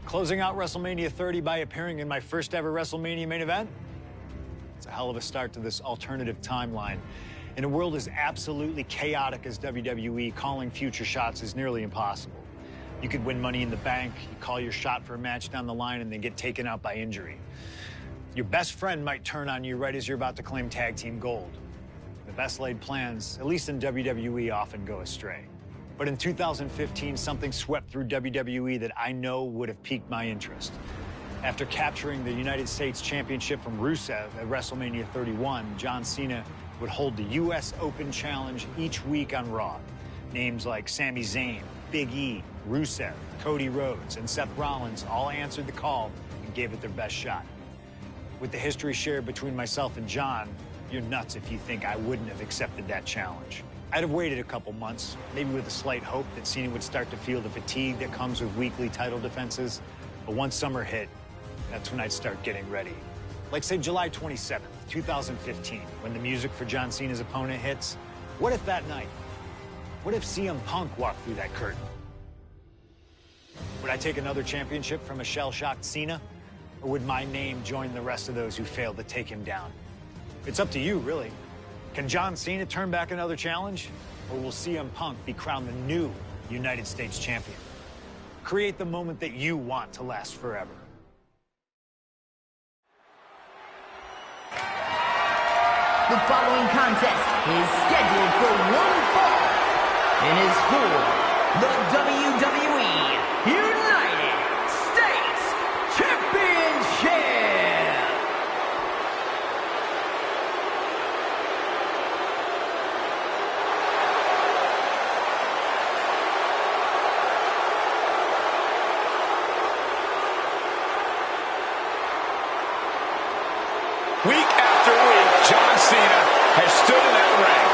Closing out WrestleMania 30 by appearing in my first ever WrestleMania main event? It's a hell of a start to this alternative timeline. In a world as absolutely chaotic as WWE, calling future shots is nearly impossible. You could win Money in the Bank, you call your shot for a match down the line, and then get taken out by injury. Your best friend might turn on you right as you're about to claim tag team gold. The best laid plans, at least in WWE, often go astray. But in 2015, something swept through WWE that I know would have piqued my interest. After capturing the United States Championship from Rusev at WrestleMania 31, John Cena would hold the U.S. Open Challenge each week on Raw. Names like Sami Zayn, Big E, Rusev, Cody Rhodes, and Seth Rollins all answered the call and gave it their best shot. With the history shared between myself and John, you're nuts if you think I wouldn't have accepted that challenge. I'd have waited a couple months, maybe with a slight hope that Cena would start to feel the fatigue that comes with weekly title defenses. But once summer hit, that's when I'd start getting ready. Like, say, July 27th, 2015, when the music for John Cena's opponent hits. What if that night? What if CM Punk walked through that curtain? Would I take another championship from a shell-shocked Cena? Or would my name join the rest of those who failed to take him down? It's up to you, really. Can John Cena turn back another challenge? Or will CM Punk be crowned the new United States champion? Create the moment that you want to last forever. The following contest is scheduled for one fall and is for the WWE United States Championship. Week after week, John Cena has stood in that ring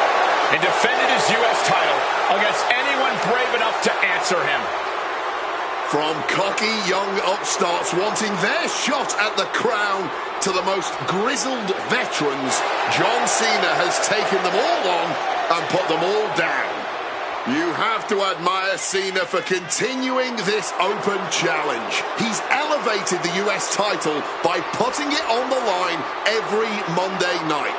and defended his U.S. title against anyone brave enough to answer him. From cocky young upstarts wanting their shot at the crown to the most grizzled veterans, John Cena has taken them all on and put them all down. You have to admire Cena for continuing this open challenge. He's elevated the US title by putting it on the line every Monday night.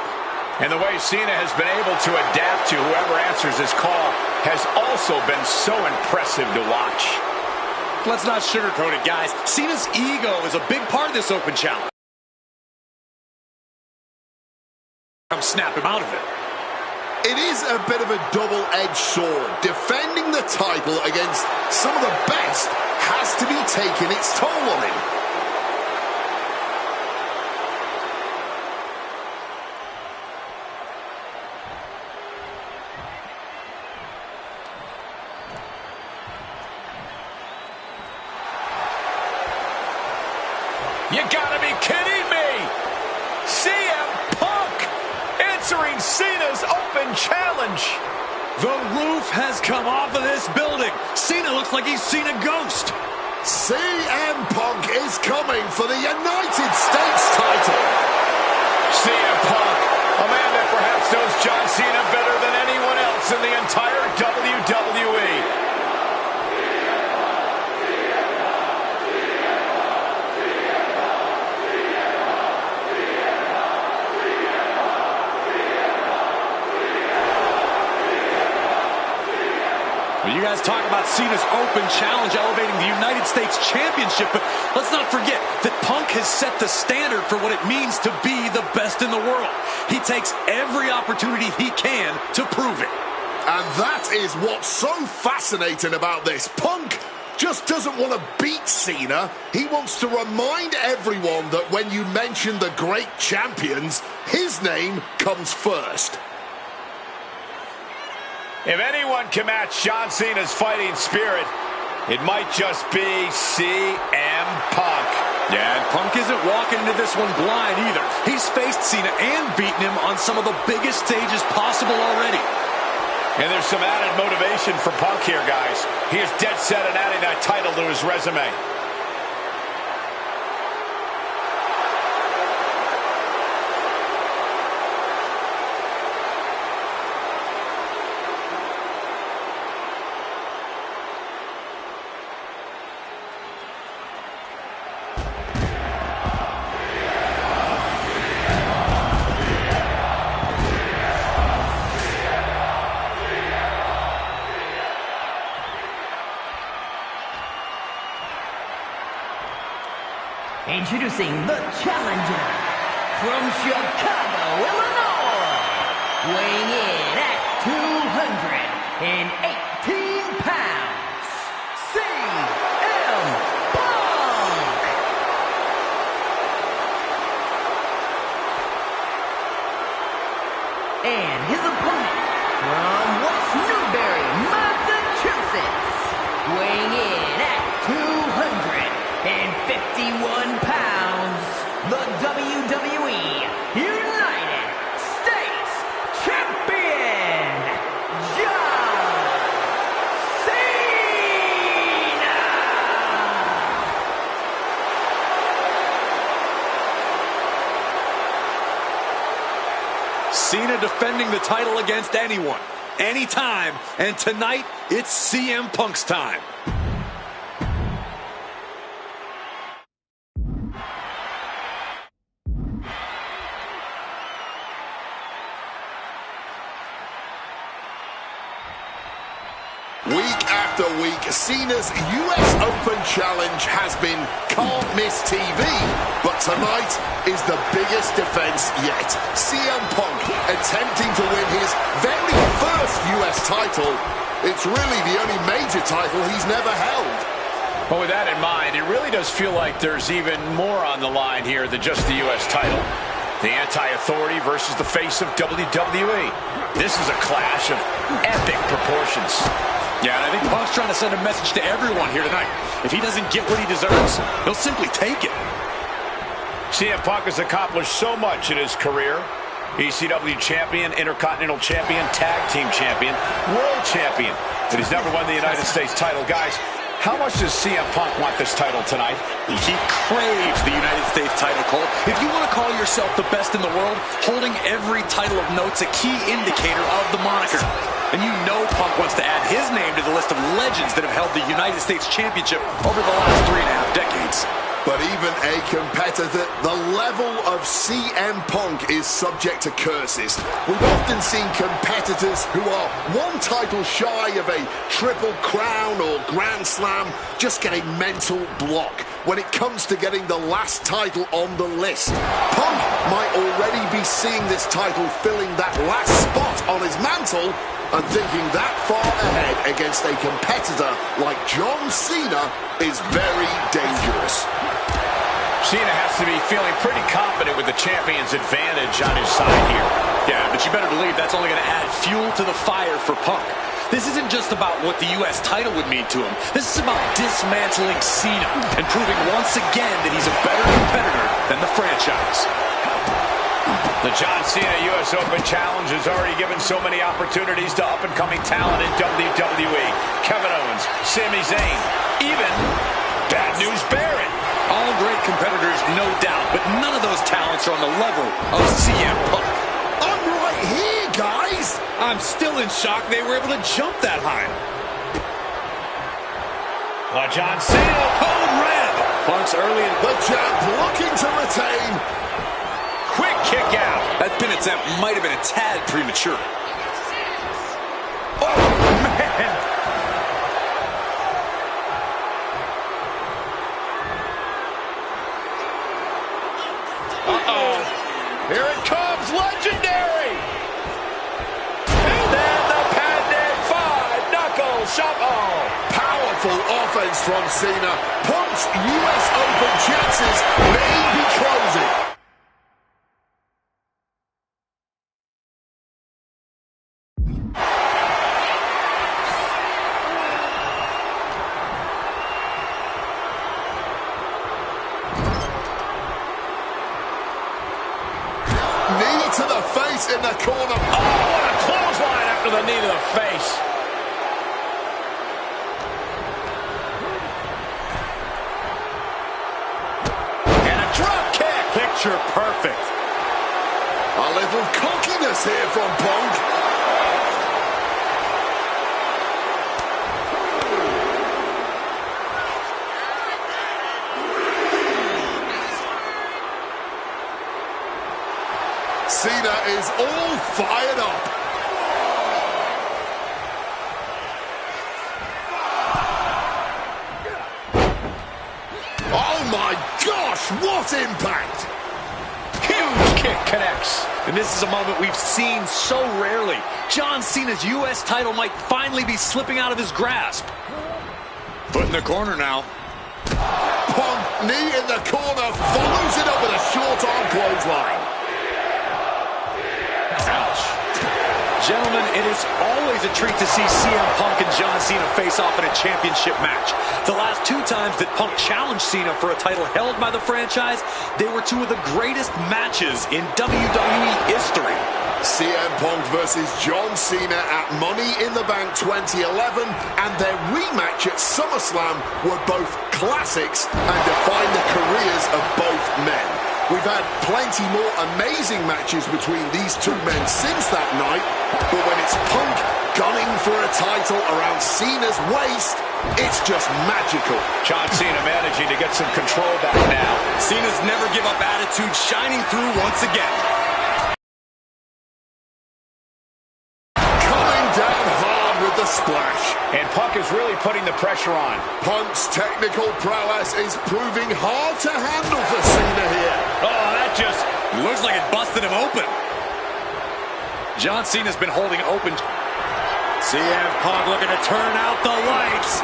And the way Cena has been able to adapt to whoever answers his call has also been so impressive to watch. Let's not sugarcoat it, guys. Cena's ego is a big part of this open challenge. Snap him out of it. It is a bit of a double-edged sword. Defending the title against some of the best has to be taking its toll on him. You gotta be kidding me! CM Punk answering Cena's open challenge. The roof has come off of this building. Cena looks like he's seen a ghost. CM Punk is coming for the United States title. CM Punk, a man that perhaps knows John Cena better than anyone else in the entire WWE. You guys talk about Cena's open challenge elevating the United States Championship, but let's not forget that Punk has set the standard for what it means to be the best in the world. He takes every opportunity he can to prove it. And that is what's so fascinating about this. Punk just doesn't want to beat Cena. He wants to remind everyone that when you mention the great champions, his name comes first. If anyone can match John Cena's fighting spirit, it might just be CM Punk. Yeah, and Punk isn't walking into this one blind either. He's faced Cena and beaten him on some of the biggest stages possible already. And there's some added motivation for Punk here, guys. He is dead set on adding that title to his resume. Introducing the challenger from Chicago, Illinois, weighing in at 218 pounds, CM Punk. And his opponent from West Newbury, Massachusetts, weighing in at 251 pounds, the WWE United States Champion, John Cena! Cena defending the title against anyone, anytime, and tonight, it's CM Punk's time. Week after week, Cena's US Open Challenge has been can't miss TV, but tonight is the biggest defense yet. CM Punk attempting to win his very first US title. It's really the only major title he's never held. But with that in mind, it really does feel like there's even more on the line here than just the US title. The anti-authority versus the face of WWE. This is a clash of epic proportions. Yeah, and I think Punk's trying to send a message to everyone here tonight. If he doesn't get what he deserves, he'll simply take it. CM Punk has accomplished so much in his career. ECW champion, Intercontinental champion, Tag Team champion, World champion. But he's never won the United States title. Guys, how much does CM Punk want this title tonight? He craves the United States title, Cole. If you want to call yourself the best in the world, holding every title of note's a key indicator of the moniker. And you know Punk wants to add his name to the list of legends that have held the United States Championship over the last 3.5 decades. But even a competitor, the level of CM Punk is subject to curses. We've often seen competitors who are one title shy of a Triple Crown or Grand Slam just get a mental block when it comes to getting the last title on the list. Punk might already be seeing this title filling that last spot on his mantle and thinking that far ahead against a competitor like John Cena is very dangerous. Cena has to be feeling pretty confident with the champion's advantage on his side here. Yeah, but you better believe that's only going to add fuel to the fire for Punk. This isn't just about what the U.S. title would mean to him. This is about dismantling Cena and proving once again that he's a better competitor than the franchise. The John Cena U.S. Open Challenge has already given so many opportunities to up-and-coming talent in WWE. Kevin Owens, Sami Zayn, even Bad News Barrett. All great competitors, no doubt, but none of those talents are on the level of CM Punk. I'm right here, guys! I'm still in shock they were able to jump that high. John Cena, Code Red! Punk's early in... The champ looking to retain. Quick kick out. That pin attempt might have been a tad premature. Oh, man! Uh-oh. Here it comes, legendary! And then the Pande 5 knuckle shuffle. Powerful offense words from Cena. Punk's US Open chances may be closing. Knee to the face in the corner. Oh, what a clothesline after the knee to the face. And a drop kick. Picture perfect. A little cockiness here from Punk. Cena is all fired up. Oh my gosh, what impact! Huge kick connects. And this is a moment we've seen so rarely. John Cena's U.S. title might finally be slipping out of his grasp. Foot in the corner now. Punk, knee in the corner, follows it up with a short arm clothesline. Ouch. Gentlemen, it is always a treat to see CM Punk and John Cena face off in a championship match. The last two times that Punk challenged Cena for a title held by the franchise, they were two of the greatest matches in WWE history. CM Punk versus John Cena at Money in the Bank 2011 and their rematch at SummerSlam were both classics and define the careers of both men. We've had plenty more amazing matches between these two men since that night, but when it's Punk gunning for a title around Cena's waist, it's just magical. John Cena managing to get some control back now. Cena's never give up attitude shining through once again. Coming down hard with the splash. And Punk is really putting the pressure on. Punk's technical prowess is proving hard to handle for Cena here. Oh, that just looks like it busted him open. John Cena's been holding open. CM Punk looking to turn out the lights.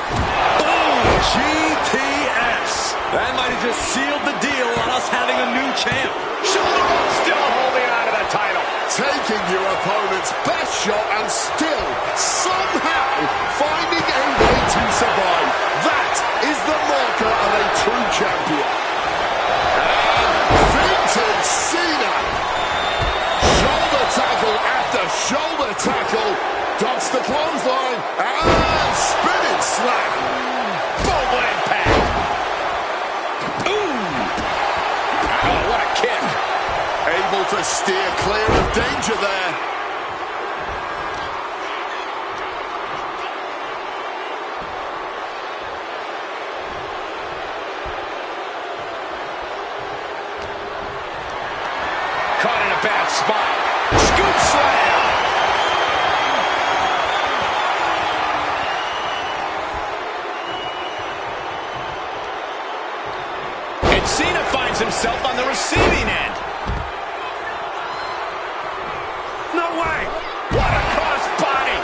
Boom! GTS. That might have just sealed the deal on us having a new champ. Shoulder roll, still holding on to the title. Taking your opponent's best shot and still somehow finding a way to survive. That is the marker of a true champion. And vintage Cena. Shoulder tackle after shoulder tackle. Ducks the clothesline and spinning slap. Boom impact. Ooh. Oh, what a kick. Able to steer clear of danger there. Caught in a bad spot. Scoop slam. And Cena finds himself on the receiving end. No way. What a crossbody.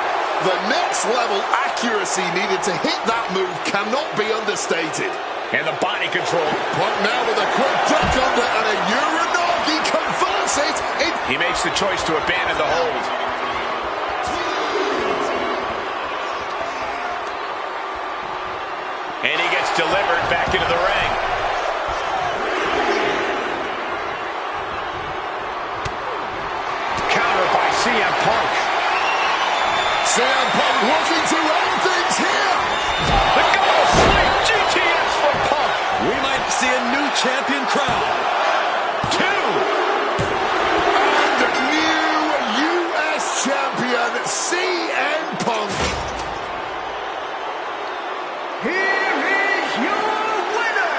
The next level accuracy needed to hit that move cannot be understated. And the body control. Punk now with a quick duck under and a Uranagi converts it. He makes the choice to abandon the hold. And he gets delivered back into the ring. Counter by CM Punk. CM Punk looking to end things here. The double sweep GTS from Punk. We might see a new champion crown. Two. And new U.S. champion CM Punk. Here is your winner,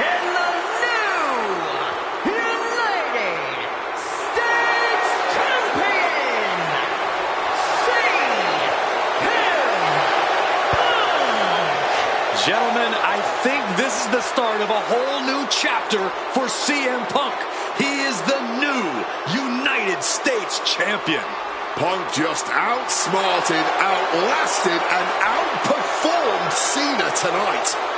and the new United States Champion, CM Punk. Gentlemen, I think this is the start of a whole new chapter for CM Punk. He is the new United States Champion. Punk just outsmarted, outlasted, and outperformed Cena tonight.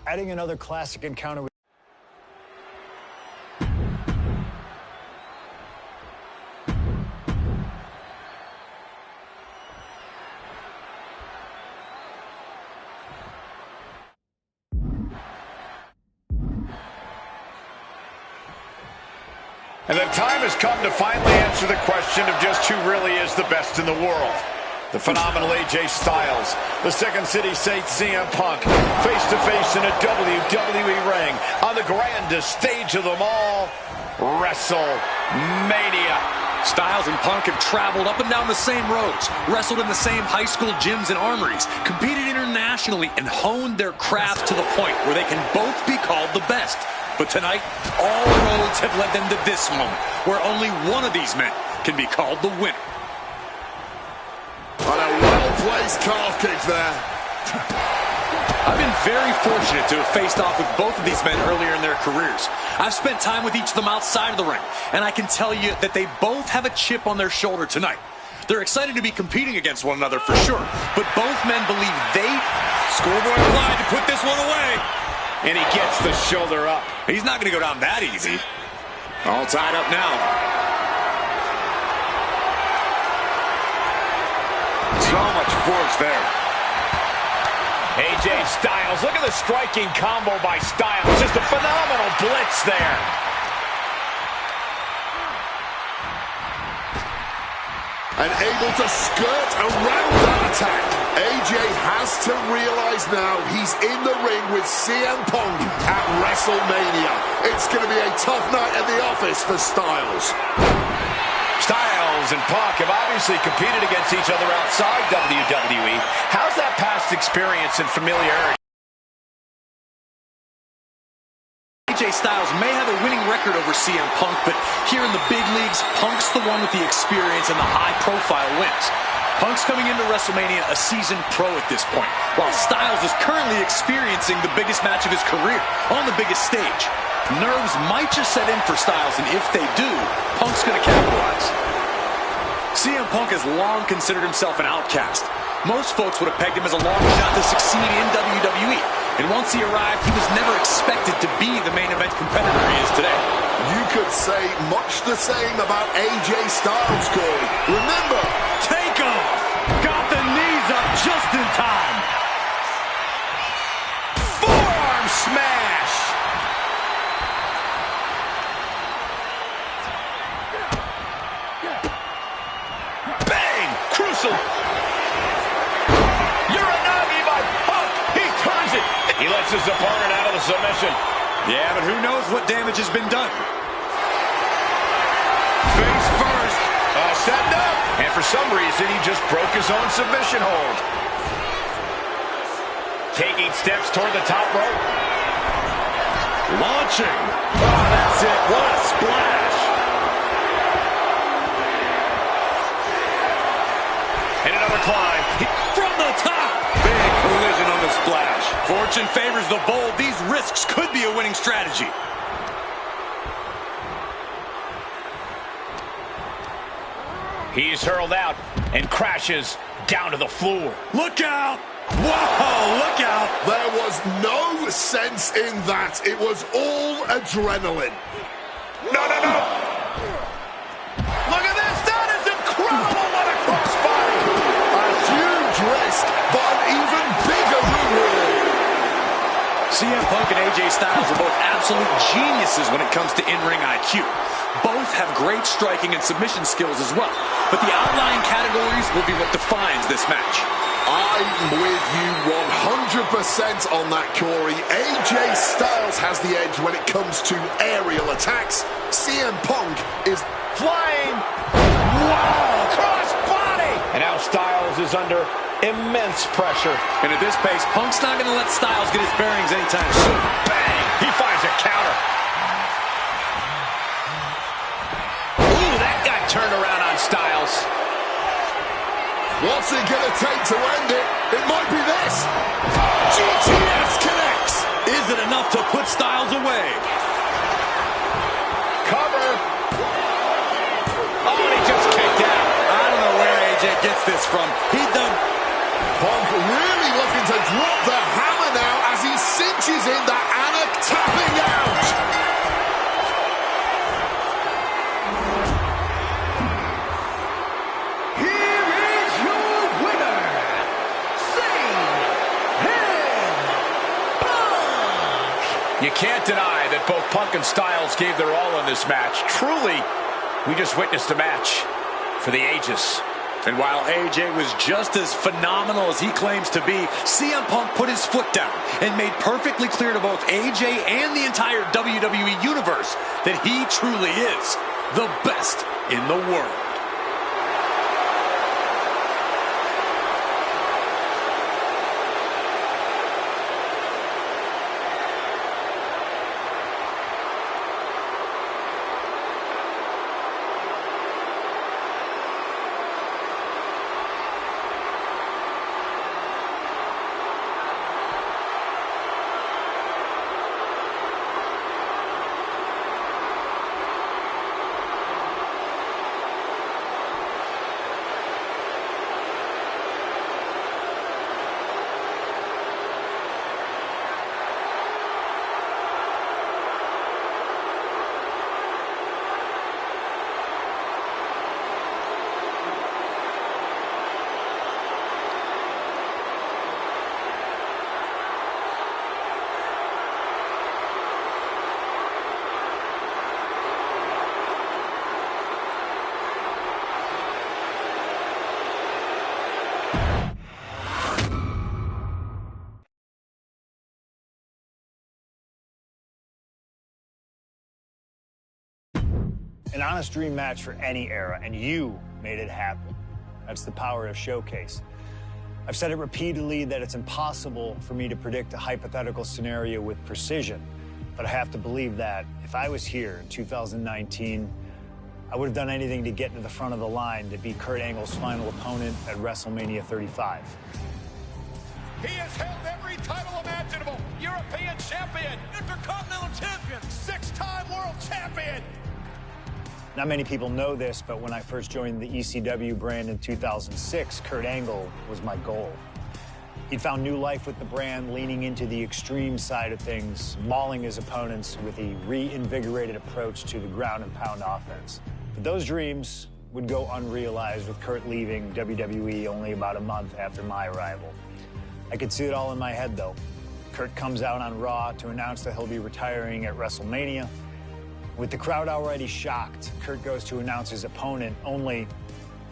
Adding another classic encounter with And the time has come to finally answer the question of just who really is the best in the world. The phenomenal AJ Styles, the Second City Saint CM Punk, face-to-face in a WWE ring on the grandest stage of them all, WrestleMania. Styles and Punk have traveled up and down the same roads, wrestled in the same high school gyms and armories, competed internationally, and honed their craft to the point where they can both be called the best. But tonight, all roads have led them to this moment, where only one of these men can be called the winner. And a well-placed calf kick there. I've been very fortunate to have faced off with both of these men earlier in their careers. I've spent time with each of them outside of the ring, and I can tell you that they both have a chip on their shoulder tonight. They're excited to be competing against one another for sure, but both men believe they... Schoolboy applied to put this one away. And he gets the shoulder up. He's not going to go down that easy. All tied up now. So much force there. AJ Styles, look at the striking combo by Styles. Just a phenomenal blitz there. And able to skirt around that attack. AJ has to realize now he's in the ring with CM Punk at WrestleMania. It's going to be a tough night at the office for Styles. Styles and Punk have obviously competed against each other outside WWE. How's that past experience and familiarity? AJ Styles may have a winning record over CM Punk, but here in the big leagues, Punk's the one with the experience and the high-profile wins. Punk's coming into WrestleMania a seasoned pro at this point, while Styles is currently experiencing the biggest match of his career on the biggest stage. Nerves might just set in for Styles, and if they do, Punk's going to capitalize. CM Punk has long considered himself an outcast. Most folks would have pegged him as a long shot to succeed in WWE. And once he arrived, he was never expected to be the main event competitor he is today. You could say much the same about AJ Styles, Corey. Remember, Takeoff! Got the knees up just in time. Forearm smash! Bang! Crucial! Uranagi by Punk! He turns it! He lets his opponent out of the submission. Yeah, but who knows what damage has been done. Face first. Setting up. And for some reason, he just broke his own submission hold. Taking steps toward the top rope. Launching. Oh, that's it. What a splash. And another climb. From the top. Big collision on the splash. Fortune favors the bold. These risks could be a winning strategy. He's hurled out and crashes down to the floor. Look out! Whoa, look out! there was no sense in that. It was all adrenaline. No, no, no! Look at this! That is incredible! What a crossbody! A huge risk, but an even bigger reward. CM Punk and AJ Styles are both absolute geniuses when it comes to in-ring IQ. Both have great striking and submission skills as well. But the outlying categories will be what defines this match. I'm with you 100% on that, Corey. AJ Styles has the edge when it comes to aerial attacks. CM Punk is Flying! Wow! Crossbody! And now Styles is under immense pressure. And at this pace, Punk's not going to let Styles get his bearings anytime soon. Bang! He finds a counter. Ooh, that got turned around on Styles. what's it gonna take to end it? It might be this. GTS connects. Is it enough to put Styles away? Cover. Oh, and he just kicked out. I don't know where AJ gets this from. He done. Punk really looking to drop the hammer now as he cinches in that Anna tapping out. Here is your winner, CEANJOHN. You can't deny that both Punk and Styles gave their all in this match. Truly, we just witnessed a match for the ages. And while AJ was just as phenomenal as he claims to be, CM Punk put his foot down and made perfectly clear to both AJ and the entire WWE Universe that he truly is the best in the world. An honest dream match for any era, and you made it happen. That's the power of Showcase. I've said it repeatedly that it's impossible for me to predict a hypothetical scenario with precision, but I have to believe that if I was here in 2019, I would have done anything to get to the front of the line to beat Kurt Angle's final opponent at WrestleMania 35. He has held every title imaginable. European champion, Intercontinental champion, 6-time world champion. Not many people know this, but when I first joined the ECW brand in 2006, Kurt Angle was my goal. He'd found new life with the brand, leaning into the extreme side of things, mauling his opponents with a reinvigorated approach to the ground and pound offense. But those dreams would go unrealized with Kurt leaving WWE only about a month after my arrival. I could see it all in my head, though. Kurt comes out on Raw to announce that he'll be retiring at WrestleMania. With the crowd already shocked, Kurt goes to announce his opponent, only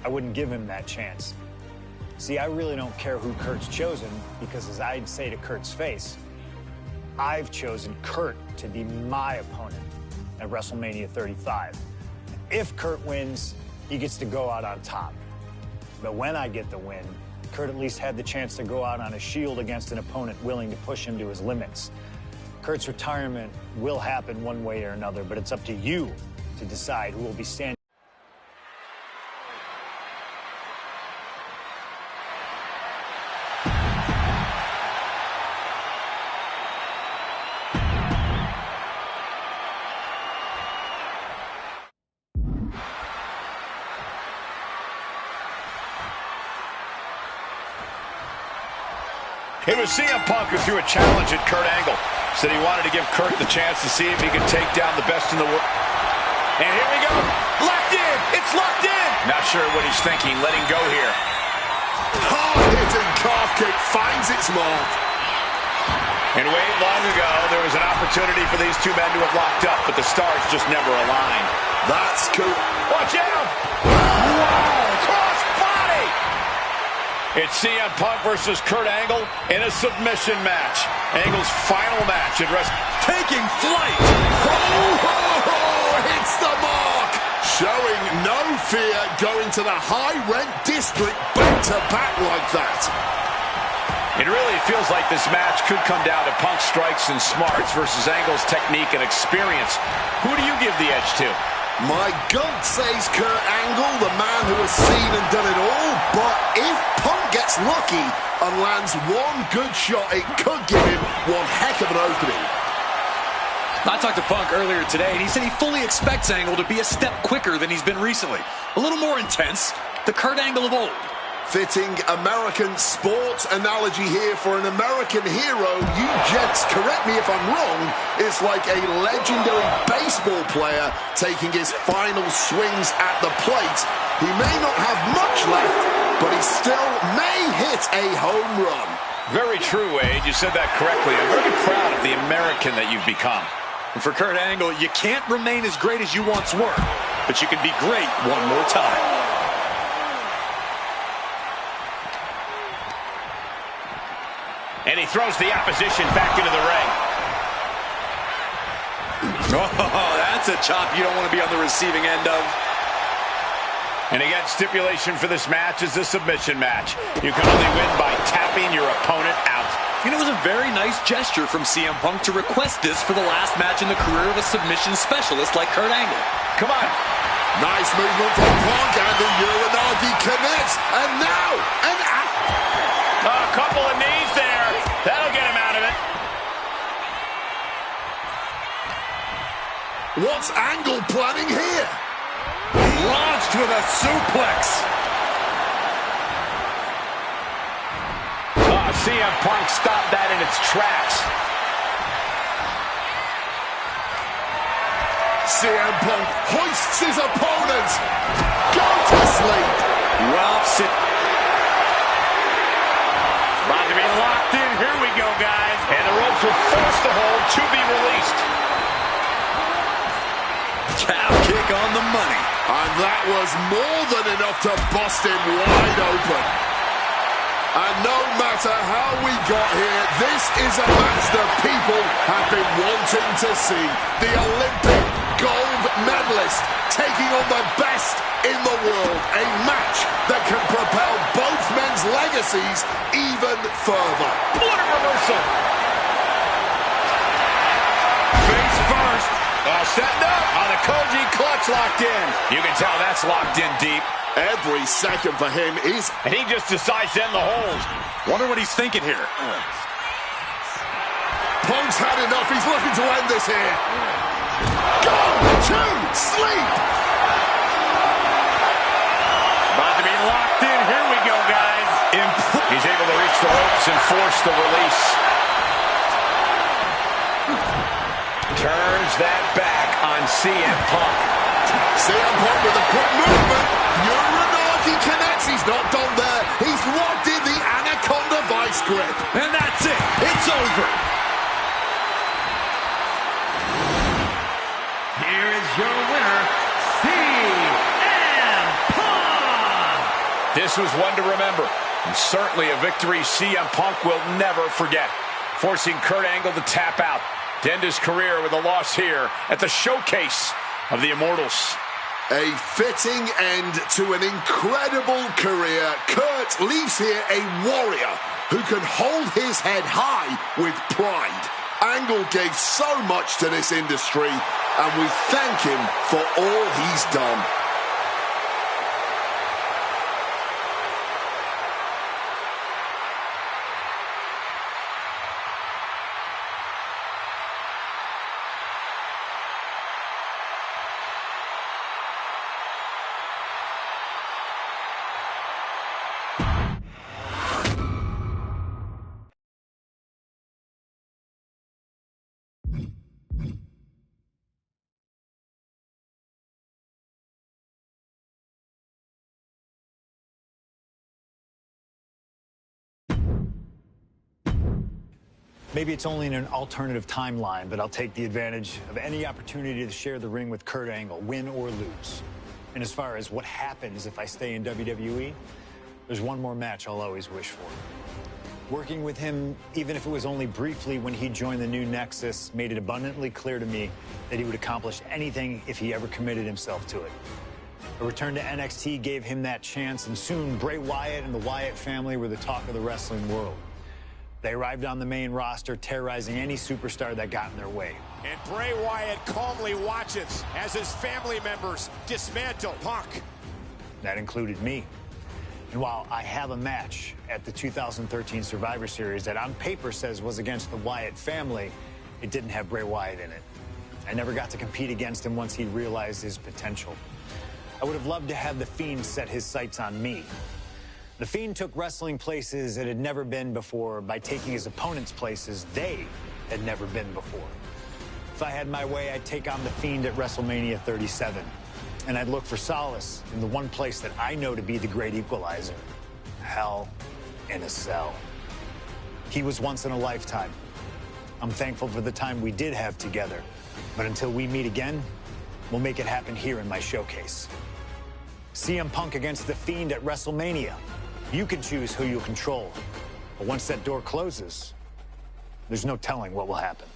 I wouldn't give him that chance. See, I really don't care who Kurt's chosen, because as I'd say to Kurt's face, I've chosen Kurt to be my opponent at WrestleMania 35. If Kurt wins, he gets to go out on top. But when I get the win, Kurt at least had the chance to go out on a shield against an opponent willing to push him to his limits. Kurt's retirement will happen one way or another, but it's up to you to decide who will be standing. It was CM Punk who threw a challenge at Kurt Angle. Said he wanted to give Kurt the chance to see if he could take down the best in the world. And here we go. Locked in. It's locked in. Not sure what he's thinking. Letting go here. Hard-hitting calf kick finds its mark. And wait, long ago, there was an opportunity for these two men to have locked up, but the stars just never aligned. That's cool. Watch out. Wow. Cross body. It's CM Punk versus Kurt Angle in a submission match. Angle's final match at Taking flight. Hits the mark. Showing no fear, going to the high-rent district back-to-back like that. It really feels like this match could come down to Punk's strikes and smarts versus Angle's technique and experience. Who do you give the edge to? My gut says Kurt Angle, the man who has seen and done it all, but if Punk gets lucky and lands one good shot, it could give him one heck of an opening. I talked to Punk earlier today, and he said he fully expects Angle to be a step quicker than he's been recently. A little more intense, the Kurt Angle of old. Fitting American sports analogy here for an American hero. You gents, correct me if I'm wrong, it's like a legendary baseball player taking his final swings at the plate. He may not have much left, but he still may hit a home run. Very true, Wade. You said that correctly. I'm very proud of the American that you've become. And for Kurt Angle, you can't remain as great as you once were, but you can be great one more time. And he throws the opposition back into the ring. Oh, that's a chop you don't want to be on the receiving end of. And again, stipulation for this match is a submission match. You can only win by tapping your opponent out. And it was a very nice gesture from CM Punk to request this for the last match in the career of a submission specialist like Kurt Angle. Come on. Nice movement from Punk, and the Uranagi connects. And now, a couple of knees there. That'll get him out of it. What's Angle planning here? Launched with a suplex. CM Punk stopped that in its tracks. CM Punk hoists his opponent. Go to sleep. Well, About to be locked in. Here we go, guys. And the ropes are forced to hold to be released. Calf kick on the money. And that was more than enough to bust him wide open. And no matter how we got here, this is a match that people have been wanting to see. The Olympic gold medalist taking on the best in the world. A match that can propel both men's legacies even further. What a reversal. Face first. Setting up on the Koji clutch locked in. You can tell that's locked in deep. Every second for him is... And he just decides to end the hold. Wonder what he's thinking here. Punk's had enough. He's looking to end this here. Go to sleep. About to be locked in. Here we go, guys. He's able to reach the ropes and force the release. Turns that back on CM Punk. CM Punk with a quick movement. Uranagi connects. He's not done there. He's locked in the Anaconda Vice grip. And that's it. It's over. Here is your winner, CM Punk. This was one to remember, and certainly a victory CM Punk will never forget, forcing Kurt Angle to tap out to end his career with a loss here at the Showcase of the Immortals. A fitting end to an incredible career. Kurt leaves here a warrior who can hold his head high with pride. Angle gave so much to this industry, and we thank him for all he's done. Maybe it's only in an alternative timeline, but I'll take the advantage of any opportunity to share the ring with Kurt Angle, win or lose. And as far as what happens if I stay in WWE, there's one more match I'll always wish for. Working with him, even if it was only briefly when he joined the new Nexus, made it abundantly clear to me that he would accomplish anything if he ever committed himself to it. A return to NXT gave him that chance, and soon Bray Wyatt and the Wyatt family were the talk of the wrestling world. They arrived on the main roster, terrorizing any superstar that got in their way. And Bray Wyatt calmly watches as his family members dismantle Punk. That included me. And while I have a match at the 2013 Survivor Series that on paper says was against the Wyatt family, it didn't have Bray Wyatt in it. I never got to compete against him once he realized his potential. I would have loved to have The Fiend set his sights on me. The Fiend took wrestling places it had never been before by taking his opponents places they had never been before. If I had my way, I'd take on The Fiend at WrestleMania 37. And I'd look for solace in the one place that I know to be the great equalizer. Hell in a Cell. He was once in a lifetime. I'm thankful for the time we did have together. But until we meet again, we'll make it happen here in my showcase. CM Punk against The Fiend at WrestleMania. You can choose who you'll control. But once that door closes, there's no telling what will happen.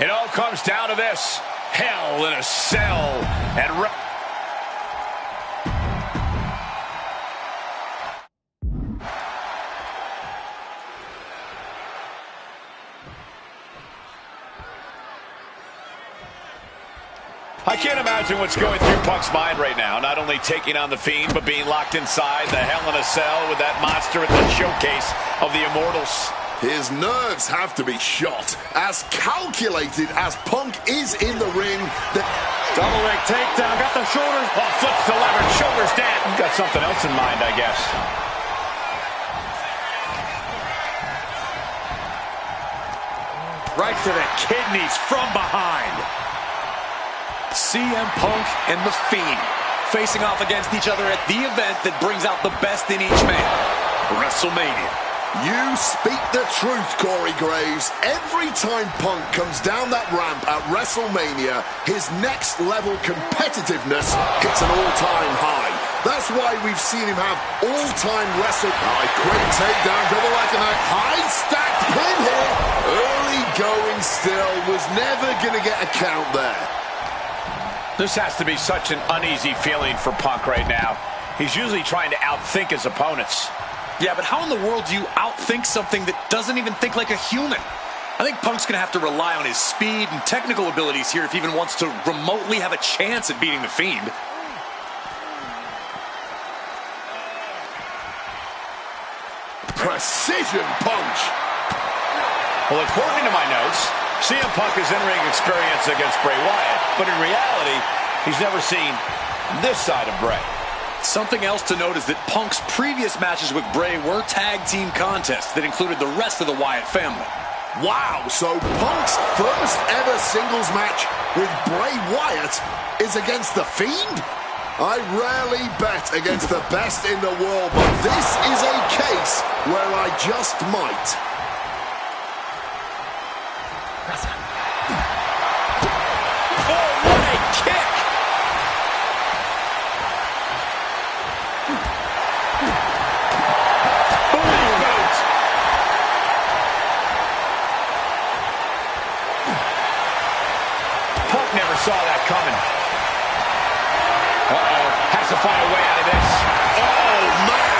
It all comes down to this. Hell in a Cell. And I can't imagine what's going through Punk's mind right now. Not only taking on The Fiend, but being locked inside the Hell in a Cell with that monster at the showcase of the Immortals. His nerves have to be shot. As calculated as Punk is in the ring. Double leg takedown, got the shoulders. Oh, flips the lever, shoulders down. He's got something else in mind, I guess. Right to the kidneys from behind. CM Punk and The Fiend facing off against each other at the event that brings out the best in each man. WrestleMania. You speak the truth, Corey Graves. Every time Punk comes down that ramp at WrestleMania, his next level competitiveness hits an all-time high. That's why we've seen him have all-time great takedown, double leg and a high stacked pin here. Early going still, was never going to get a count there. This has to be such an uneasy feeling for Punk right now. He's usually trying to outthink his opponents. Yeah, but how in the world do you outthink something that doesn't even think like a human? I think Punk's going to have to rely on his speed and technical abilities here if he even wants to remotely have a chance at beating The Fiend. Precision punch. Well, according to my notes, CM Punk is entering experience against Bray Wyatt, but in reality, he's never seen this side of Bray. Something else to note is that Punk's previous matches with Bray were tag team contests that included the rest of the Wyatt family. Wow, so Punk's first ever singles match with Bray Wyatt is against The Fiend? I rarely bet against the best in the world, but this is a case where I just might. Oh, what a kick! Punk never saw that coming. Uh-oh, has to find a way out of this. Oh, man!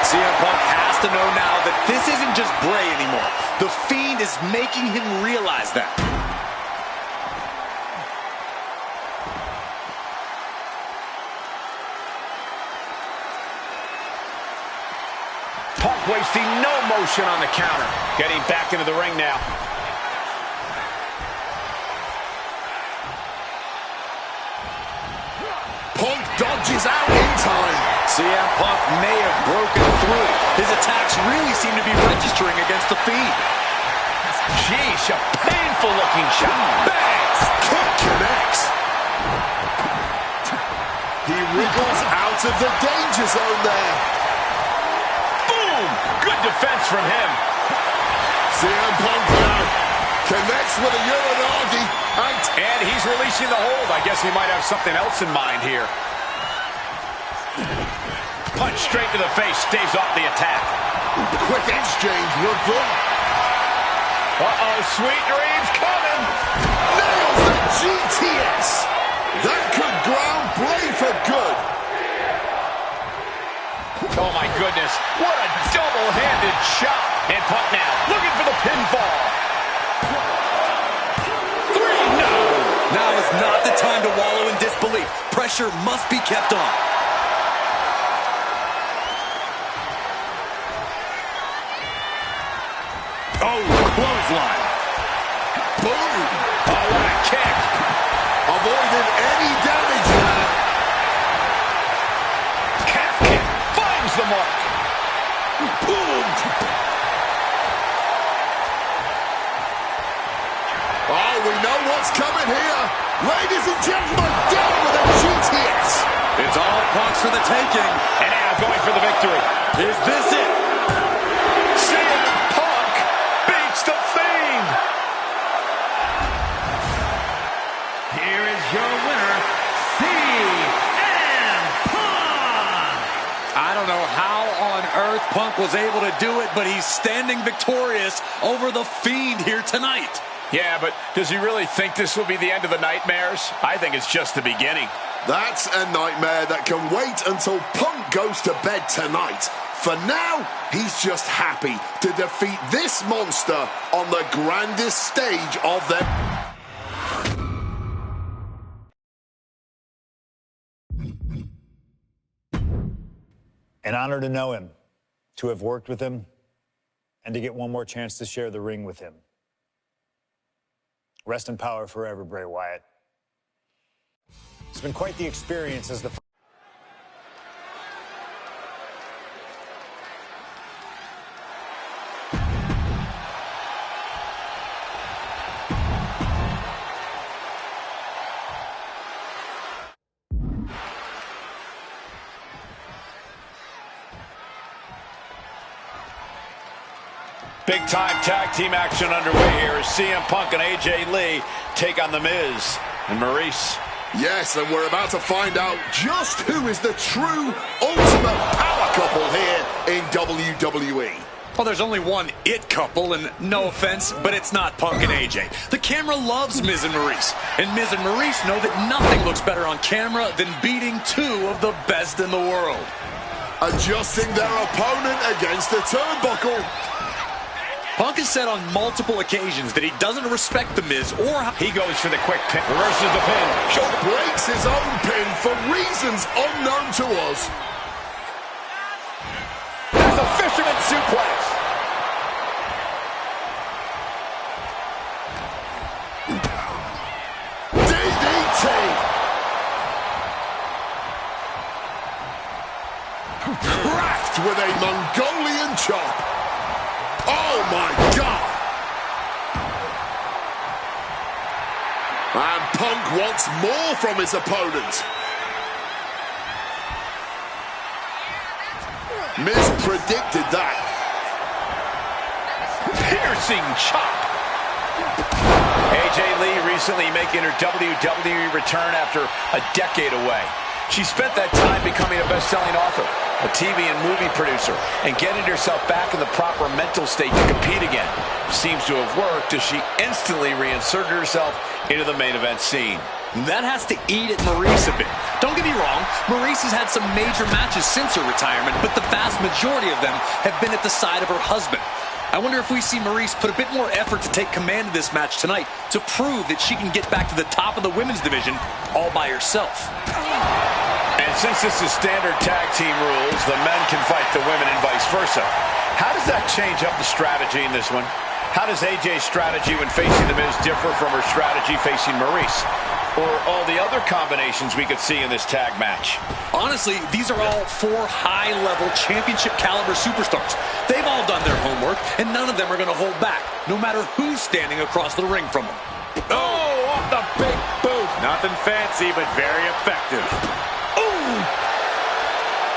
CM Punk has to know now that this isn't just Bray anymore. The Fiend is making him realize that. Punk wasting no motion on the counter. Getting back into the ring now. Punk dodges out in time. CM Punk may have broken through. His attacks really seem to be registering against The Fiend. Jeez, a painful-looking shot. Bangs! Kick connects. He wriggles out of the danger zone there. Boom! Good defense from him. CM Punk now connects with a Uranagi. And he's releasing the hold. I guess he might have something else in mind here. Punch straight to the face, staves off the attack. Quick exchange, Woodford. Uh-oh, sweet dreams coming. Nails the GTS. That could ground Bray for good. Oh, my goodness. What a double-handed shot. And Punk now looking for the pinfall. 3, no. Now is not the time to wallow in disbelief. Pressure must be kept on. Oh, clothesline. Boom! Oh, what a kick. Avoiding any damage there. Calf kick finds the mark. Boom! Oh, we know what's coming here. Ladies and gentlemen, down with a GTS. It's all Punk's for the taking. And now going for the victory. Is this it? CM Punk beats the Fiend. Here is your winner, CM Punk. I don't know how on earth Punk was able to do it, but he's standing victorious over the Fiend here tonight. Yeah, but does he really think this will be the end of the nightmares? I think it's just the beginning. That's a nightmare that can wait until Punk goes to bed tonight. For now, he's just happy to defeat this monster on the grandest stage of them. An honor to know him, to have worked with him, and to get one more chance to share the ring with him. Rest in power forever, Bray Wyatt. It's been quite the experience as the... Big-time tag team action underway here as CM Punk and AJ Lee take on The Miz and Maurice. Yes, and we're about to find out just who is the true ultimate power couple here in WWE. Well, there's only one it couple, and no offense, but it's not Punk and AJ. The camera loves Miz and Maurice, and Miz and Maurice know that nothing looks better on camera than beating two of the best in the world. Adjusting their opponent against the turnbuckle. Punk has said on multiple occasions that he doesn't respect The Miz or how He goes for the quick pin, reverses the pin. Breaks his own pin for reasons unknown to us. There's a fisherman suplex. DDT. Cracked with a Mongolian chop. Oh my God! And Punk wants more from his opponent. Miz predicted that. Piercing chop. AJ Lee recently making her WWE return after a decade away. She spent that time becoming a best-selling author, a TV and movie producer, and getting herself back in the proper mental state to compete again. Seems to have worked as she instantly reinserted herself into the main event scene. that has to eat at Maurice a bit. Don't get me wrong, Maurice has had some major matches since her retirement, but the vast majority of them have been at the side of her husband. I wonder if we see Maurice put a bit more effort to take command of this match tonight to prove that she can get back to the top of the women's division all by herself. And since this is standard tag team rules, the men can fight the women and vice versa. How does that change up the strategy in this one? How does AJ's strategy when facing The Miz differ from her strategy facing Maurice? Or all the other combinations we could see in this tag match? Honestly, these are all four high-level championship-caliber superstars. They've all done their homework, and none of them are going to hold back, no matter who's standing across the ring from them. Oh, off the big boot. Nothing fancy, but very effective. Ooh!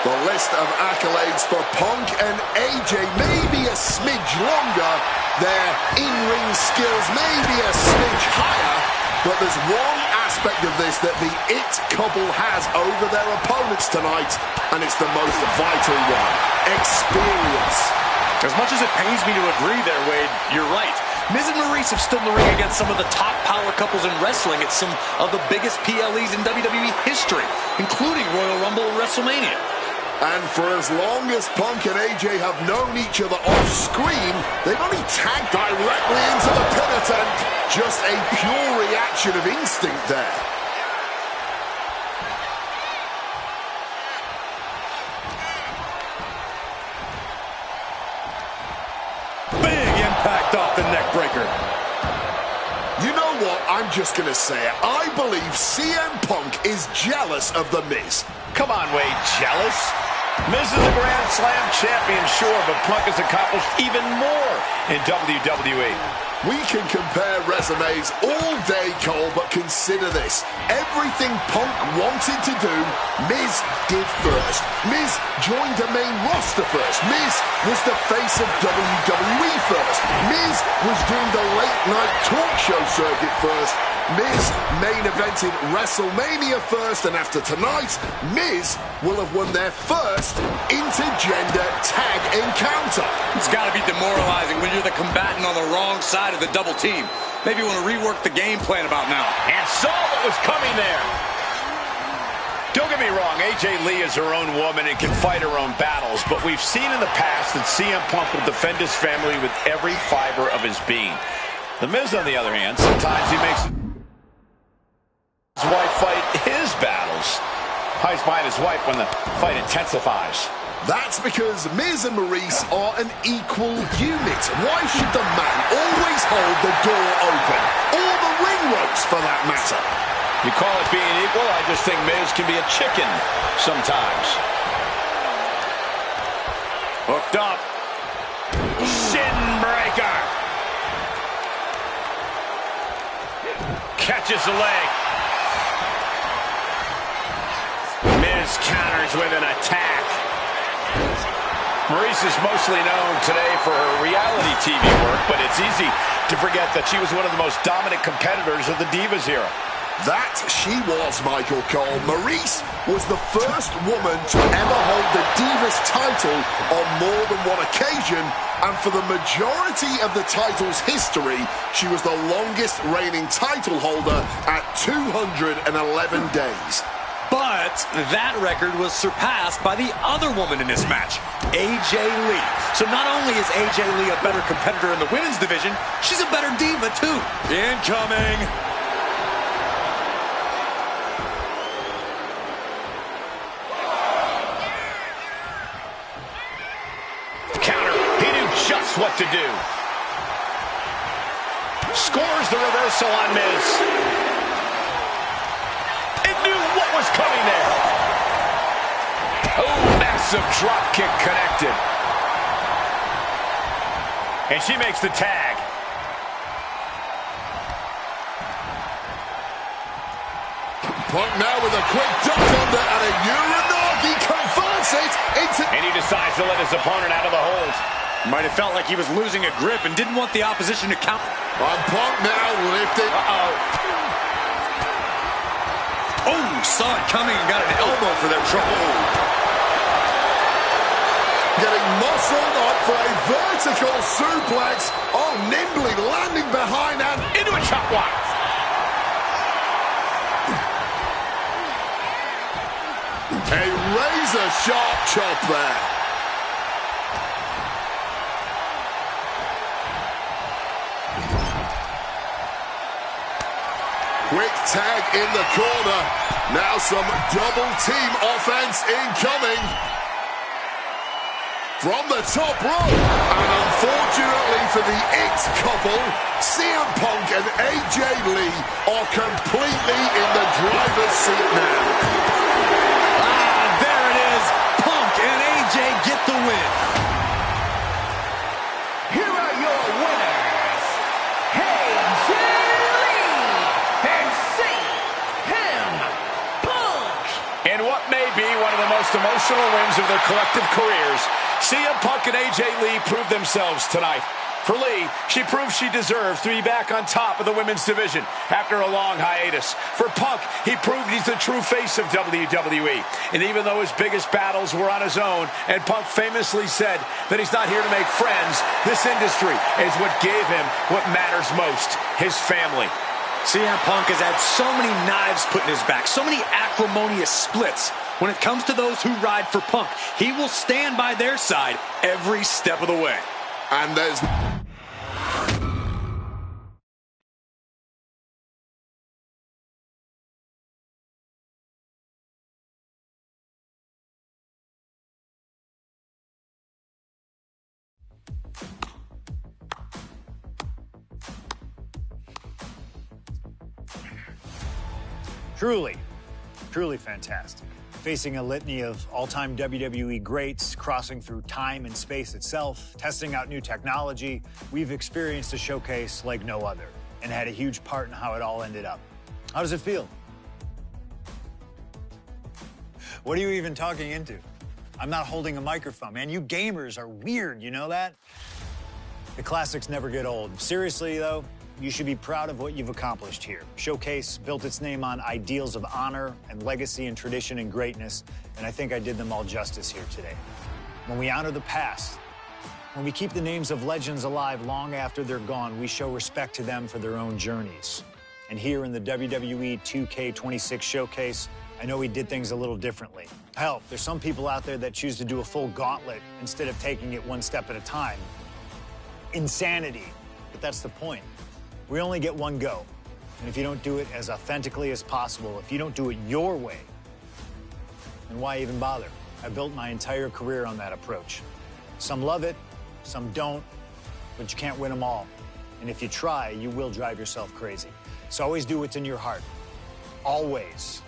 The list of accolades for Punk and AJ may be a smidge longer. Their in-ring skills may be a smidge higher. But there's one aspect of this that the IT couple has over their opponents tonight, and it's the most vital one: experience. As much as it pains me to agree there, Wade, you're right. Miz and Maurice have stood in the ring against some of the top power couples in wrestling at some of the biggest PLEs in WWE history, including Royal Rumble and WrestleMania. And for as long as Punk and AJ have known each other off-screen, they've only tagged directly into the pin attempt. Just a pure reaction of instinct there. Big impact just going to say it. I believe CM Punk is jealous of The Miz. Come on, Wade, jealous? Miz is a Grand Slam champion, sure, but Punk has accomplished even more in WWE. We can compare resumes all day, Cole, but consider this. Everything Punk wanted to do, Miz did first. Miz joined the main roster first. Miz was the face of WWE first. Miz was doing the late-night talk show circuit first. Miz main evented WrestleMania first, and after tonight, Miz will have won their first intergender tag encounter. It's got to be demoralizing when you're the combatant on the wrong side of the double team. Maybe you want to rework the game plan about now. And saw what was coming there. Don't get me wrong, AJ Lee is her own woman and can fight her own battles, but we've seen in the past that CM Punk will defend his family with every fiber of his being. The Miz, on the other hand, sometimes he makes his wife fight his battles. Hides behind his wife when the fight intensifies. That's because Miz and Maurice are an equal unit. Why should the man always hold the door open? Or the ring ropes, for that matter. You call it being equal? I just think Miz can be a chicken sometimes. Hooked up. Shin breaker. Catches the leg. Miz counters with an attack. Maurice is mostly known today for her reality TV work, but it's easy to forget that she was one of the most dominant competitors of the Divas era. That she was, Michael Cole. Maurice was the first woman to ever hold the Divas title on more than one occasion, and for the majority of the title's history, she was the longest reigning title holder at 211 days. But that record was surpassed by the other woman in this match, AJ Lee. So not only is AJ Lee a better competitor in the women's division, she's a better diva too. Incoming. Counter. He knew just what to do. Scores the reversal on Miz. Was coming there. Oh, massive drop kick connected. And she makes the tag. Punk now with a quick duck under and a Uranagi converts it into... And he decides to let his opponent out of the hold. Might have felt like he was losing a grip and didn't want the opposition to count. On Punk now lifted. Oh, saw it coming and got an elbow for their trouble. Getting muscled up for a vertical suplex. Oh, nimbly landing behind and into a chop block. A razor-sharp chop there. Quick tag in the corner. Now some double team offense incoming. From the top rope. And unfortunately for the It couple, CM Punk and AJ Lee are completely in the driver's seat now. There it is. Punk and AJ get the win. Here are your winners, AJ Lee and CM Punk. In what may be one of the most emotional wins of their collective careers, CM Punk and AJ Lee proved themselves tonight. For Lee, she proved she deserves to be back on top of the women's division after a long hiatus. For Punk, he proved he's the true face of WWE. And even though his biggest battles were on his own, and Punk famously said that he's not here to make friends, this industry is what gave him what matters most, his family. CM Punk has had so many knives put in his back, so many acrimonious splits. When it comes to those who ride for Punk, he will stand by their side every step of the way. And there's... Truly, truly fantastic. Facing a litany of all-time WWE greats, crossing through time and space itself, testing out new technology, we've experienced a showcase like no other and had a huge part in how it all ended up. How does it feel? What are you even talking into? I'm not holding a microphone, man. You gamers are weird, you know that? The classics never get old. Seriously, though, you should be proud of what you've accomplished here. Showcase built its name on ideals of honor and legacy and tradition and greatness, and I think I did them all justice here today. When we honor the past, when we keep the names of legends alive long after they're gone, we show respect to them for their own journeys. And here in the WWE 2K26 showcase, I know we did things a little differently. Hell, there's some people out there that choose to do a full gauntlet instead of taking it one step at a time. Insanity, but that's the point. We only get one go. And if you don't do it as authentically as possible, if you don't do it your way, then why even bother? I built my entire career on that approach. Some love it, some don't, but you can't win them all. And if you try, you will drive yourself crazy. So always do what's in your heart. Always.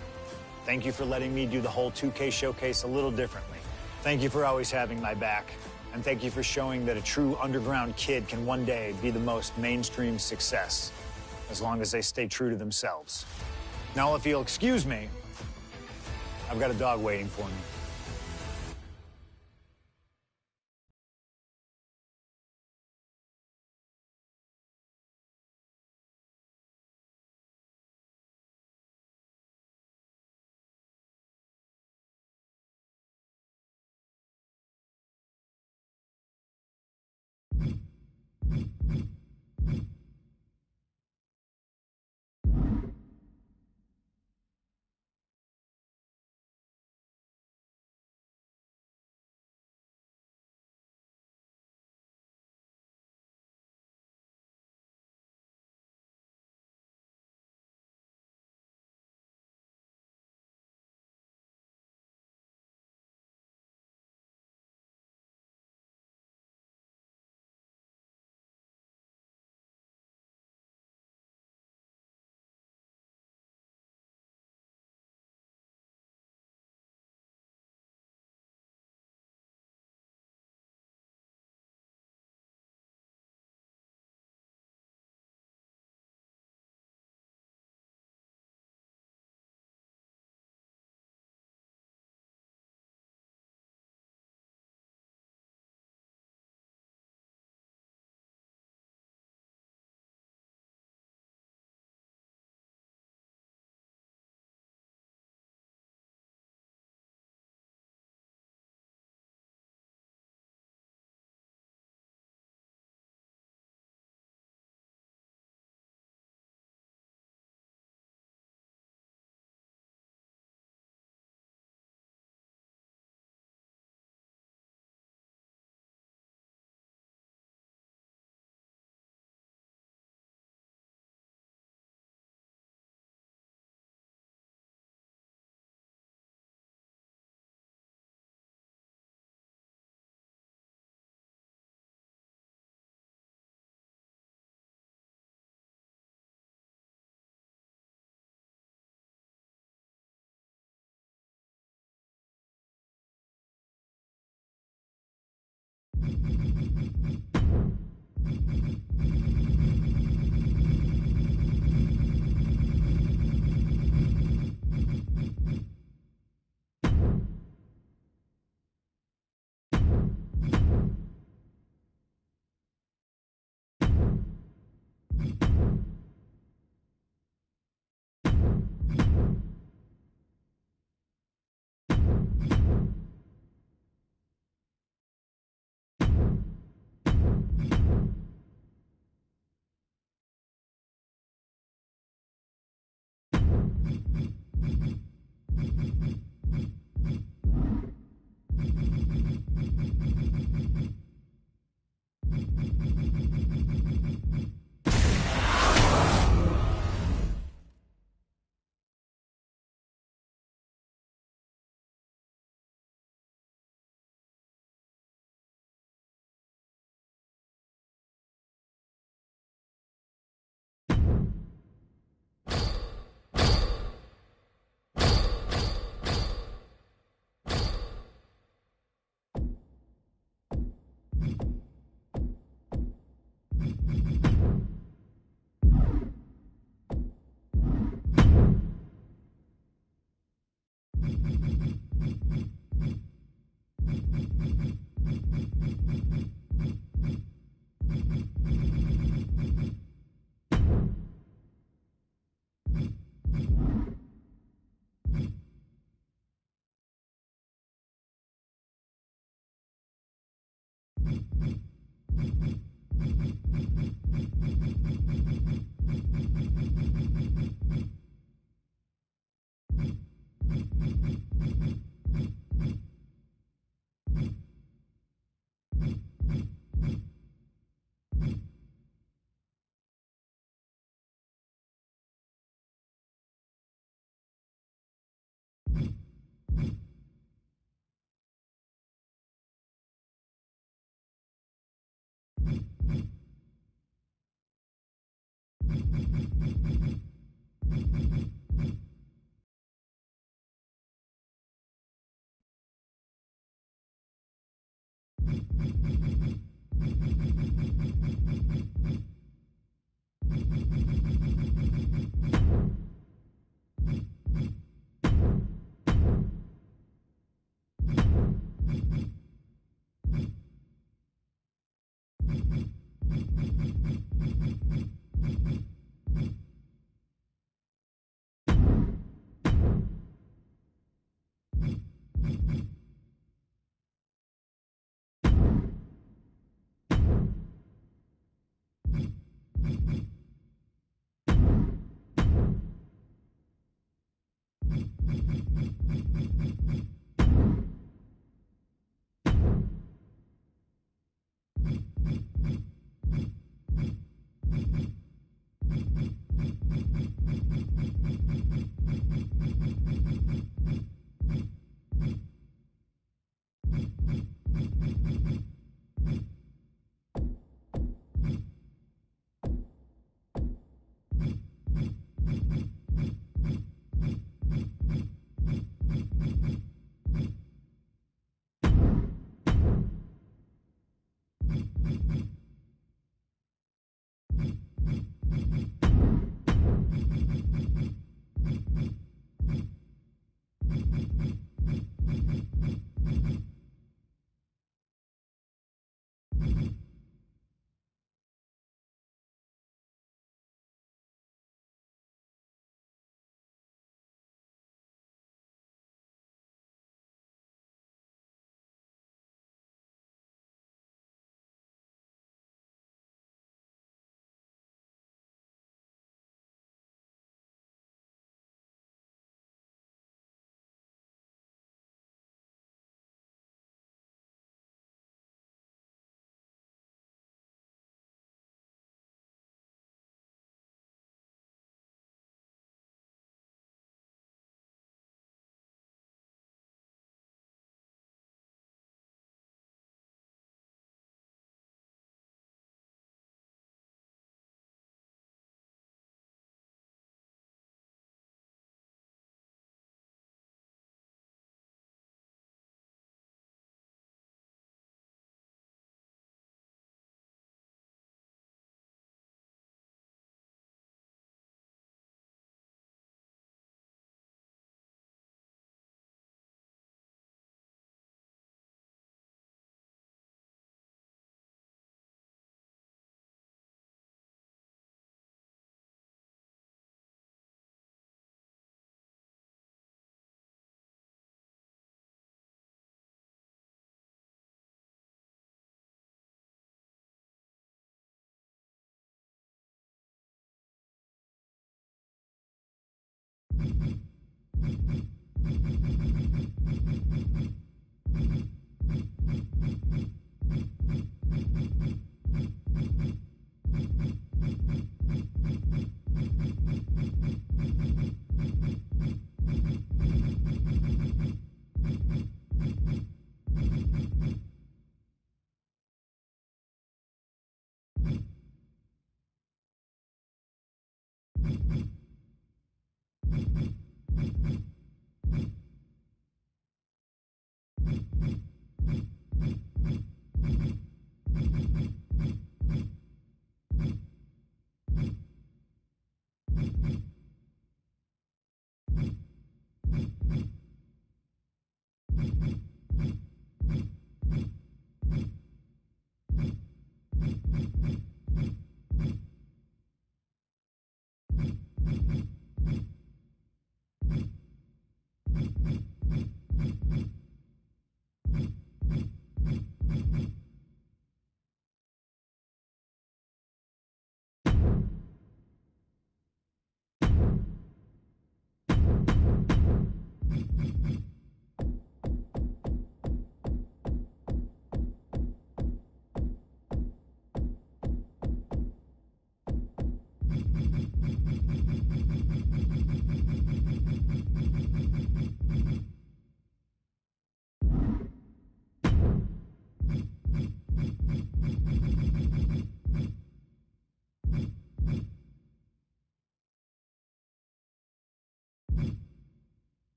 Thank you for letting me do the whole 2K showcase a little differently. Thank you for always having my back. And thank you for showing that a true underground kid can one day be the most mainstream success, as long as they stay true to themselves. Now, if you'll excuse me, I've got a dog waiting for me.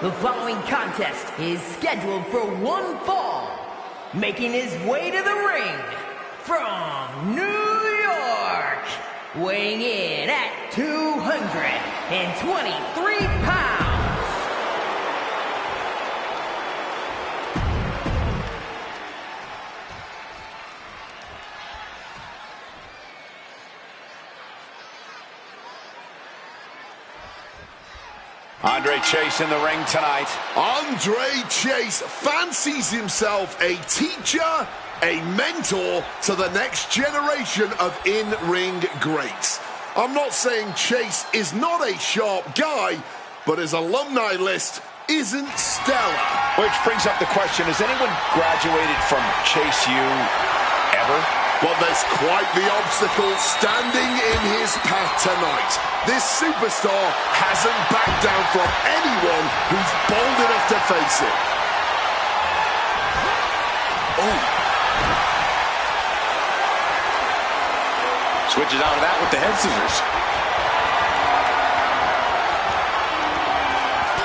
The following contest is scheduled for one fall. Making his way to the ring from New York, weighing in at 223 pounds. Andre Chase in the ring tonight. Andre Chase fancies himself a teacher, a mentor to the next generation of in-ring greats. I'm not saying Chase is not a sharp guy, but his alumni list isn't stellar. Which brings up the question, has anyone graduated from Chase U ever? But there's quite the obstacle standing in his path tonight. This superstar hasn't backed down from anyone who's bold enough to face it. Oh. Switches out of that with the head scissors.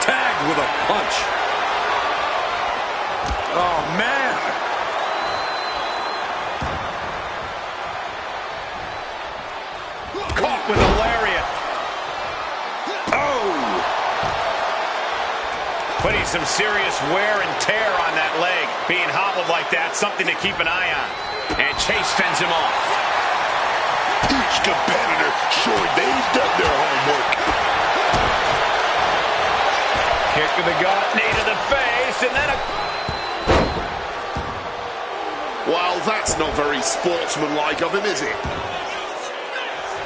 Tagged with a punch. Oh, man. Caught with a lariat. Oh! Putting some serious wear and tear on that leg. Being hobbled like that, something to keep an eye on. And Chase fends him off. Each competitor sure they've done their homework. Kick to the gut, knee to the face, and then a... Well, that's not very sportsmanlike of him, is it?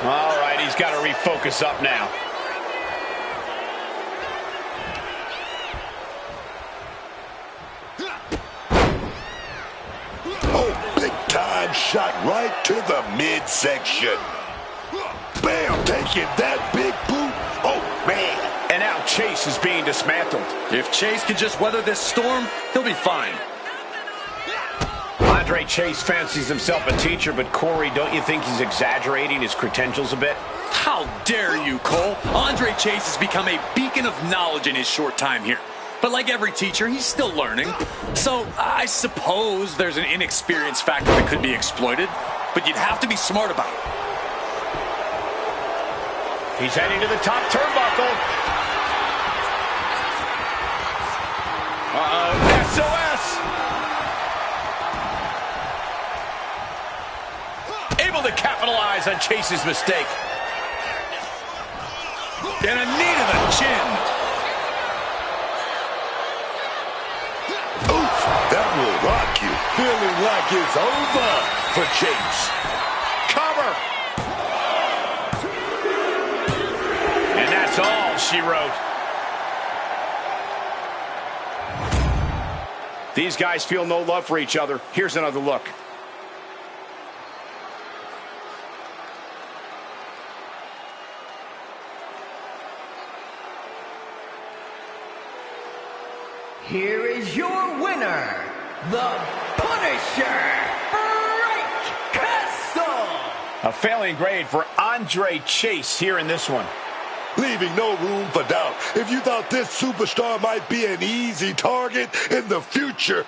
All right, he's got to refocus up now. Oh, big time shot right to the midsection. Bam, taking that big boot. Oh, man. And now Chase is being dismantled. If Chase can just weather this storm, he'll be fine. Andre Chase fancies himself a teacher, but Corey, don't you think he's exaggerating his credentials a bit? How dare you, Cole? Andre Chase has become a beacon of knowledge in his short time here. But like every teacher, he's still learning. So I suppose there's an inexperience factor that could be exploited, but you'd have to be smart about it. He's heading to the top turnbuckle. SOS! Able to capitalize on Chase's mistake. And a knee to the chin. Oof, that will rock you. Feeling like it's over for Chase. Cover! And that's all she wrote. These guys feel no love for each other. Here's another look. Here is your winner, the Punisher, Frank Castle. A failing grade for Andre Chase here in this one. Leaving no room for doubt. If you thought this superstar might be an easy target in the future,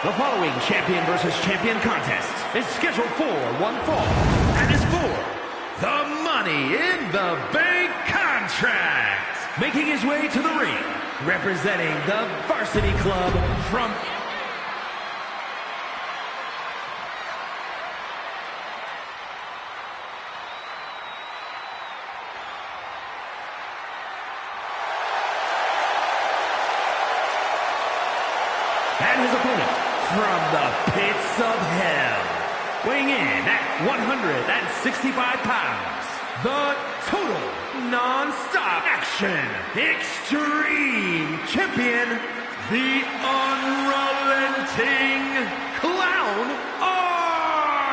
The following champion versus champion contest is scheduled for one fall and is for the Money in the Bank contract. Making his way to the ring, representing the Varsity Club from... and his opponent from the pits of hell, weighing in at 165 pounds, the total non-stop action extreme champion, the unrelenting clown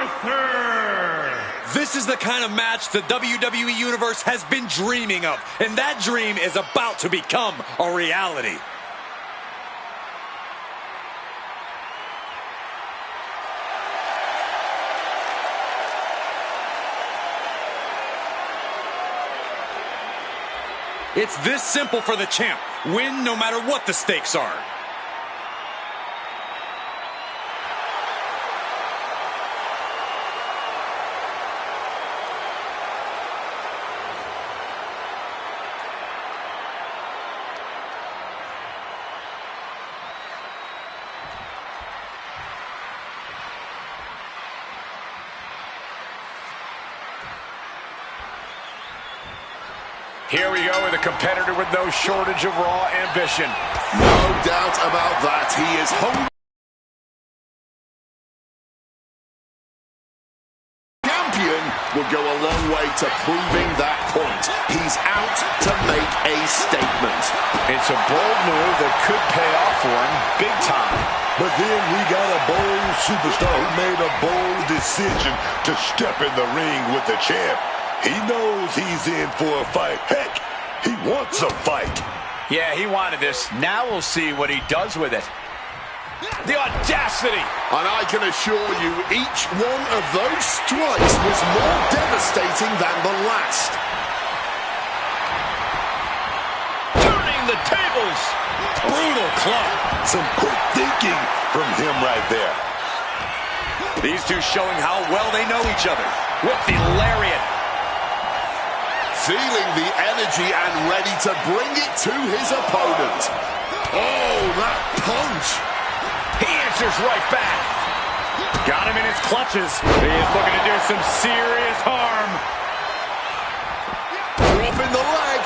Arthur. This is the kind of match the WWE Universe has been dreaming of, and that dream is about to become a reality. It's this simple for the champ. Win no matter what the stakes are. Here we go with a competitor with no shortage of raw ambition. No doubt about that. He is hungry. Champion will go a long way to proving that point. He's out to make a statement. It's a bold move that could pay off for him big time. But then we got a bold superstar who made a bold decision to step in the ring with the champ. He knows he's in for a fight. Heck, he wants a fight. Yeah, he wanted this. Now we'll see what he does with it. The audacity! And I can assure you, each one of those strikes was more devastating than the last. Turning the tables! Brutal club. Some quick thinking from him right there. These two showing how well they know each other. With the lariat. Feeling the energy and ready to bring it to his opponent. Oh, that punch. He answers right back. Got him in his clutches. He is looking to do some serious harm. Dropping the leg.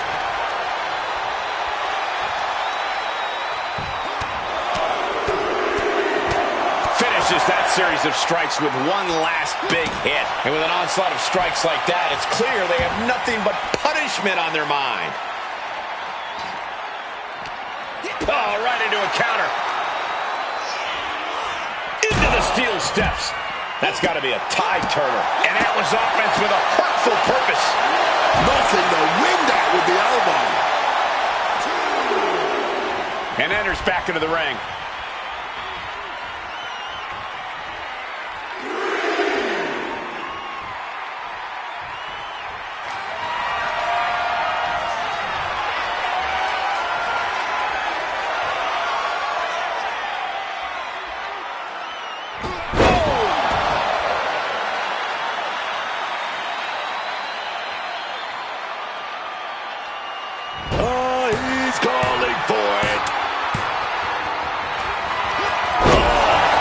Finishes that series of strikes with one last big hit. And with an onslaught of strikes like that, it's clear they have nothing but punishment on their mind. Oh, right into a counter. Into the steel steps. That's got to be a tide turner. And that was offense with a hurtful purpose. Knocking the wind out with the elbow. And enters back into the ring. He's calling for it.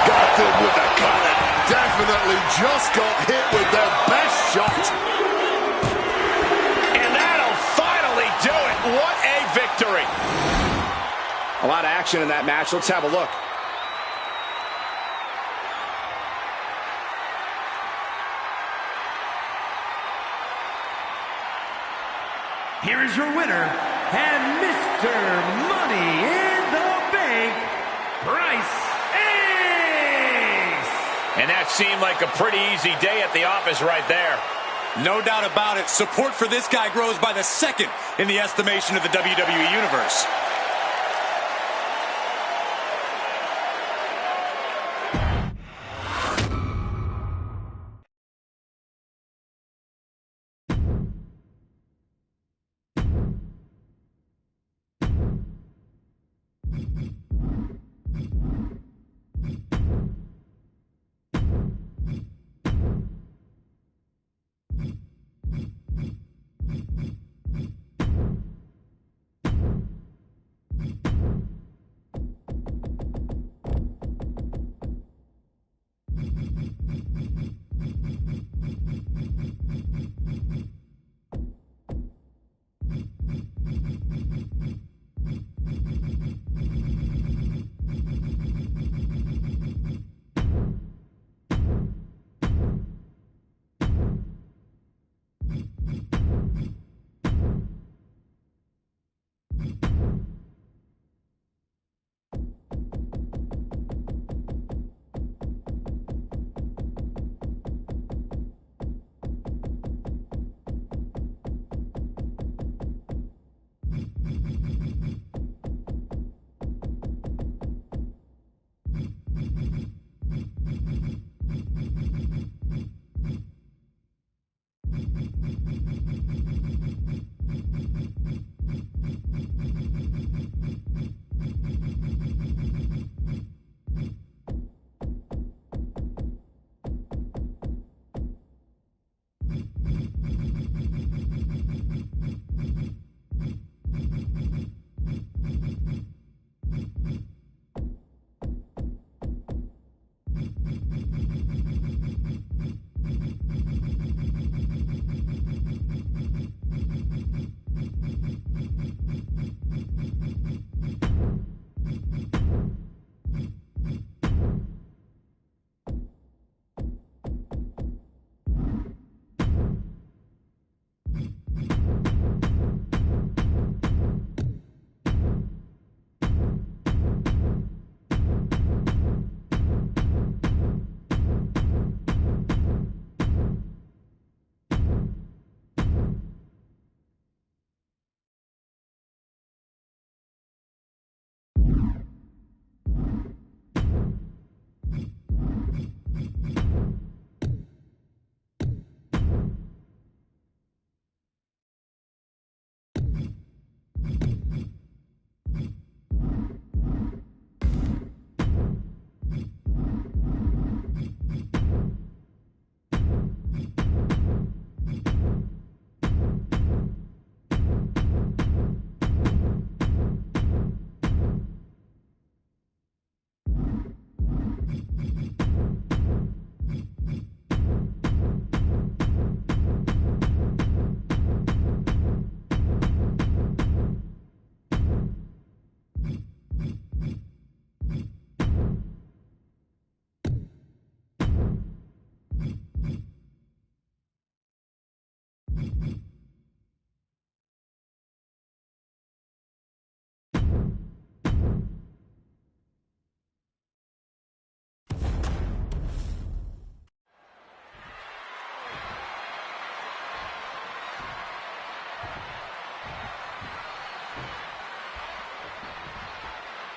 Got them with the cutter. Definitely just got hit with their best shot. And that'll finally do it. What a victory. A lot of action in that match. Let's have a look. Here is your winner, and Mr. Money in the Bank, Bryce Ace! And that seemed like a pretty easy day at the office right there. No doubt about it. Support for this guy grows by the second in the estimation of the WWE Universe.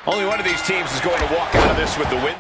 Only one of these teams is going to walk out of this with the win.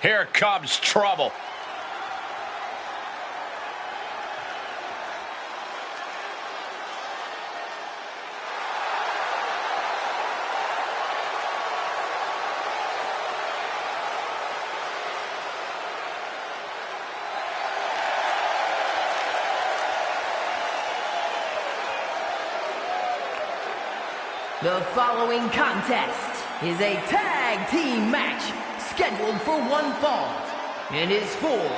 Here comes trouble. The following contest is a tag team match scheduled for one fall and is for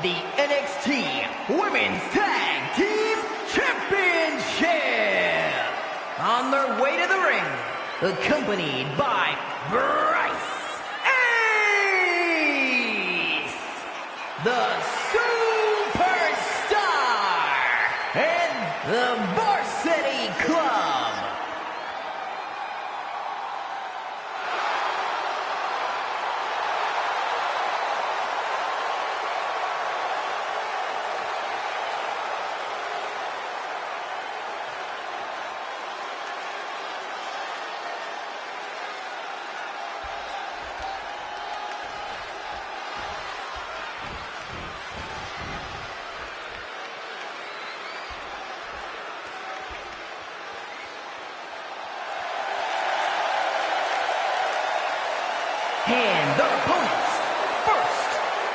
the NXT Women's Tag Team Championship. On their way to the ring, accompanied by Bryce Ace, the Superstar, and the Varsity Club. And their opponents, first,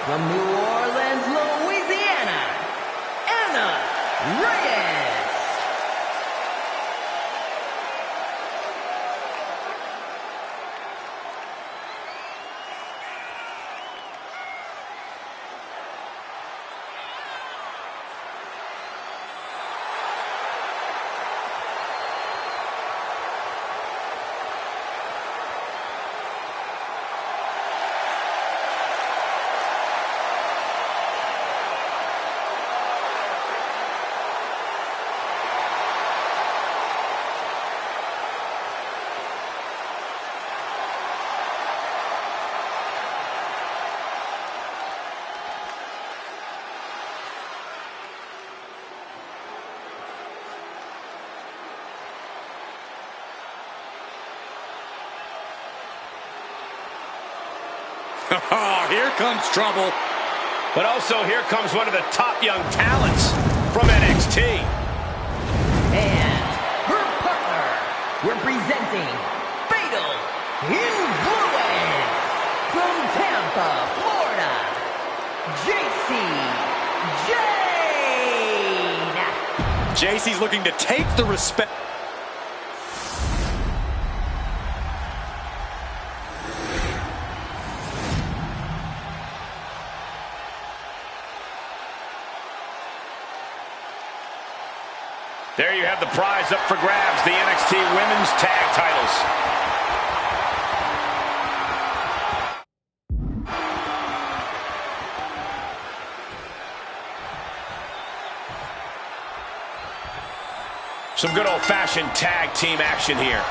from New Orleans, Louisiana, Anna Reyes. Oh, here comes trouble. But also here comes one of the top young talents from NXT. And her partner, representing Fatal Influence from Tampa, Florida, Jade. JC's looking to take the respect. There you have the prize up for grabs, the NXT Women's Tag Titles. Some good old-fashioned tag team action here.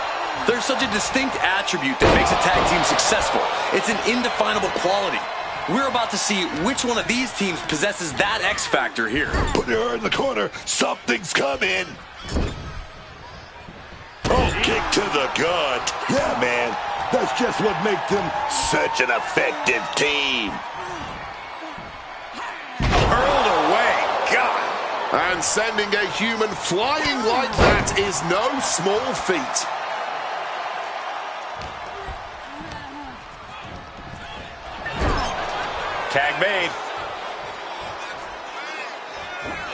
There's such a distinct attribute that makes a tag team successful. It's an indefinable quality. We're about to see which one of these teams possesses that X factor here. Put her in the corner. Something's coming. Oh, kick to the gut. Yeah, man. That's just what makes them such an effective team. Hurled away. God. And sending a human flying like that is no small feat. Tag made.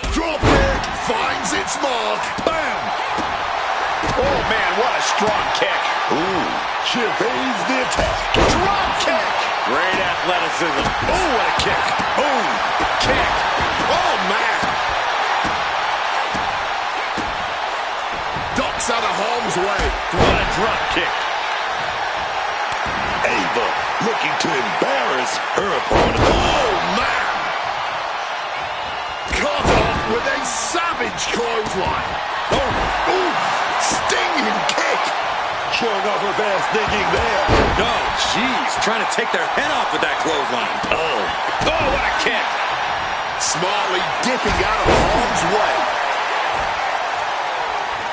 Drop kick finds its mark. Bam! Oh, man, what a strong kick. Ooh, she evades the attack. Drop kick. Great athleticism. Oh, what a kick. Boom. Kick. Oh, man. Ducks out of harm's way. What a drop kick. Ava looking to embarrass her opponent. Oh, man. Cut off with a savage clothesline. Oh, ooh, stinging kick. Showing off her best thinking there. Oh, jeez. Trying to take their head off with that clothesline. Oh, what a kick. Smartly dipping out of harm's way.